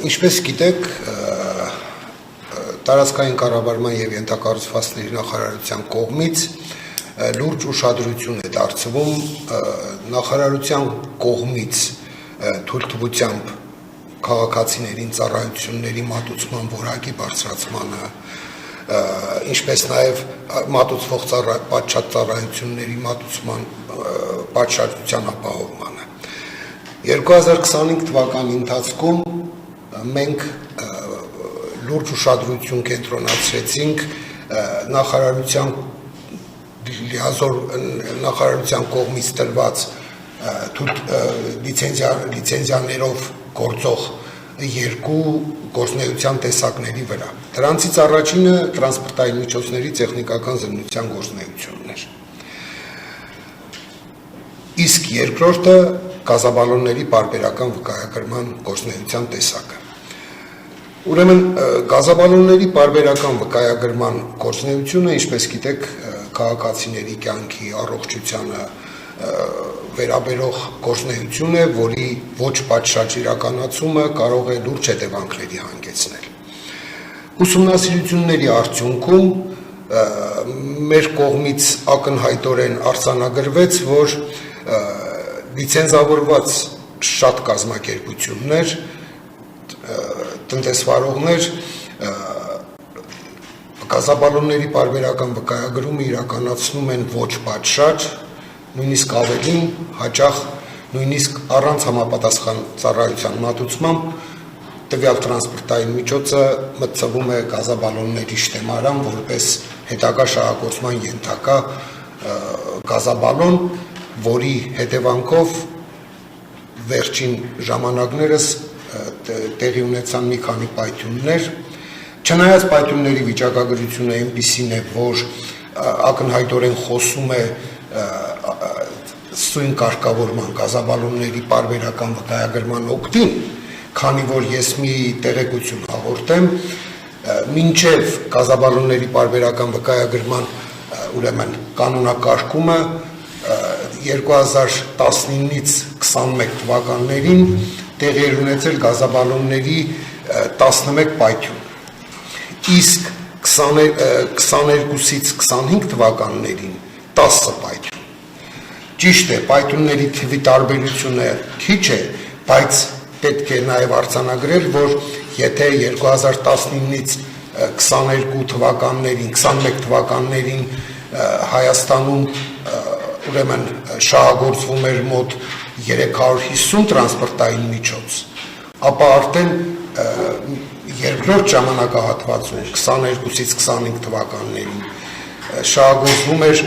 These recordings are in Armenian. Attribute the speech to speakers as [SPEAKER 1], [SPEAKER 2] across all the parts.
[SPEAKER 1] Ինչպես գիտեք, տարածքային կառավարման եւ ենթակառուցվածքների նախարարության կողմից լուրջ ուշադրություն է դարձվում նախարարության կողմից թույլտվությամբ քաղաքացիներին ծառայությունների մատուցման որակի բարձրացմանը, ինչպես նաեւ մատուցվող պատշաճ ծառայությունների մատուցման պատշաճության ապահովմանը։ 2025 թվականի ընթացքում մենք լուրջ ուշադրություն կենտրոնացրեցինք նախարարության կողմից տրված լիցենզիաներով գործող երկու գործունեության տեսակների վրա։ Դրանցից առաջինը տրանսպորտային միջոցների տեխնիկական զննության գործունեությունն էր։ Իսկ երկրորդը գազաբալոնների պարբերական վկայագրման գործունեության տեսակը։ Ուրեմն գազաբալոնների պարբերական վկայագրման գործունեությունը, ինչպես գիտեք, քաղաքացիների կյանքի առողջությանը վերաբերող գործունեություն է, որի ոչ պատշաճ իրականացումը կարող է լուրջ հետևանքների հանգեցնել։ Ուսումնասիրությունների արդյունքում մեր կողմից ակնհայտորեն արձանագրվեց, որ լիցենզավորված շատ կազմակերպություններ, տնտեսվարողներ գազաբալոնների պարբերական վկայագրումը իրականացնում են ոչ պատշաճ, նույնիսկ ավելին հաճախ, նույնիսկ առանց համապատասխան ծառայության մատուցմամբ տվյալ տրանսպորտային միջոցը մտցվում է գազաբալոնների շտեմարան որպես հետագա շահագործման ենթակա գազաբալոն, որի հետևանքով վերջին ժամանակներս տեղի ունեցան մի քանի պայթյուններ, չնայած պայթյունների վիճակագրությունը այնպիսին է, որ ակնհայտորեն խոսում է սույն կարգավորման գազաբալոնների պարբերական վկայագրման օգտին, քանի որ ես մի տեղեկություն հաղորդեմ, մինչև գազաբալոնների պարբերական վկայագրման ուրեմն կանոնակարգումը 2019-ից 21 թվականներին տեղի էր ունեցել գազաբալոնների 11 պայթյուն, իսկ 22-ից 25 թվականներին 10 պայթյուն։ Ճիշտ է, պայթյունների թվի տարբերությունը քիչ է, բայց պետք է նաև արձանագրել, որ եթե 2019-ից 22 թվականներին, 21 թվականներին Հայաստանում ուրեմն շահագործվում էր մոտ 350 տրանսպորտային միջոց, ապա արդեն երկրորդ ժամանակահատվածում 22-ից 25 թվականներին շահագործվում էր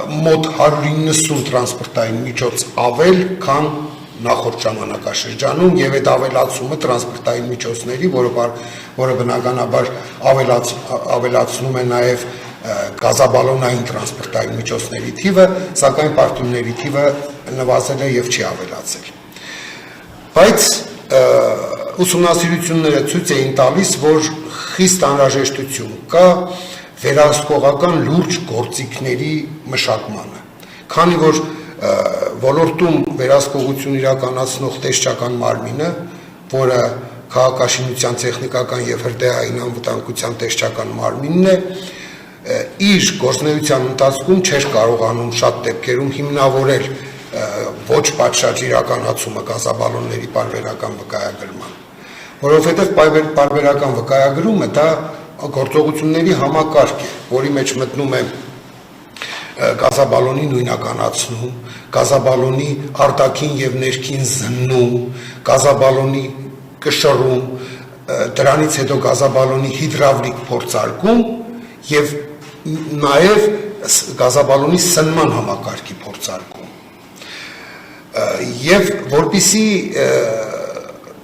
[SPEAKER 1] մոտ 190 տրանսպորտային միջոց ավել, քան նախորդ ժամանակաշրջանում, եւ այդ ավելացումը տրանսպորտային միջոցների, որը բնականաբար ավելացնում է նաեւ գազաբալոնային տրանսպորտային միջոցների թիվը, սակայն պայթյունների թիվը նվազել է եւ չի ավելացել։ Բայց ուսումնասիրությունները ցույց էին տալիս, որ խիստ անհրաժեշտություն կա վերահսկողական լուրջ գործիքների մշակմանը, քանի որ ոլորտում վերահսկողություն իրականացնող տեսչական մարմինը, որը քաղաքաշինության տեխնիկական եւ հրդեհային անվտանգության տեսչական մարմինն է, իր գործունեության ընթացքում չէր կարողանում շատ դեպքերում հիմնավորել ոչ պատշաճ իրականացումը գազաբալոնների պարբերական վկայագրման, որովհետև պարբերական վկայագրումը դա գործողությունների համակարգ է, որի մեջ մտնում է գազաբալոնի նույնականացնում, գազաբալոնի արտաքին եւ ներքին զննում, գազաբալոնի կշռում, դրանից հետո գազաբալոնի հիդրավլիկ փորձարկում եւ նաեւ գազաբալոնի սնման համակարգի փորձարկում։ Եվ որպիսի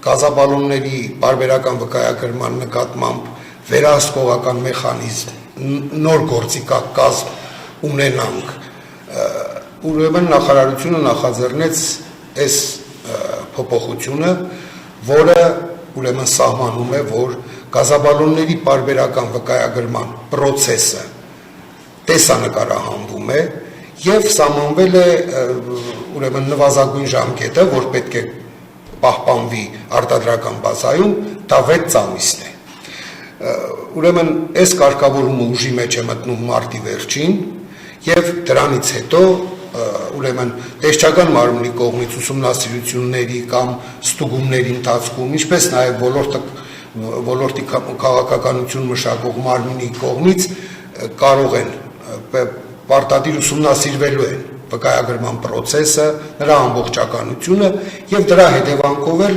[SPEAKER 1] գազաբալոնների պարբերական վկայագրման նկատմամբ վերահսկողական մեխանիզմ, նոր գործիքակազմ ունենանք, ուրեմն նախարարությունը նախաձեռնեց այս փոփոխությունը, որը ուրեմն սահմանում է, որ գազաբալոնների պարբերական վկայագրման պրոցեսը տեսանկարահանվում է եւ սահմանվել է ուրեմն նվազագույն ժամկետը, որ պետք է պահպանվի արտադրական բազայում, դա 6 ամիսն է։ Ուրեմն այս կարգավորումը ուժի մեջ է մտնում մարտի վերջին եւ դրանից հետո ուրեմն տեսչական մարմնի կողմից ուսումնասիրությունների կամ ստուգումների ընթացքում, ինչպես նաեւ ոլորտի քաղաքականություն մշակող մարմնի կողմից կարող են պարտադիր ուսումնասիրվելու են վկայագրման process-ը, նրա ամբողջականությունը եւ դրա հետևանքով էլ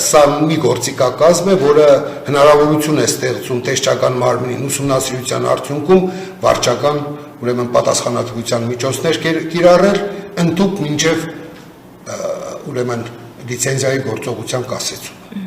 [SPEAKER 1] սա մի գործիքակազմ է, որը հնարավորություն է ստեղծում տեսչական մարմնին ուսումնասիրության արդյունքում վարչական ուրեմն պատասխանատվության միջոցներ կիրառել ընդհանուր մինչև ուրեմն լիցենզիայի գործողության կասեցումը։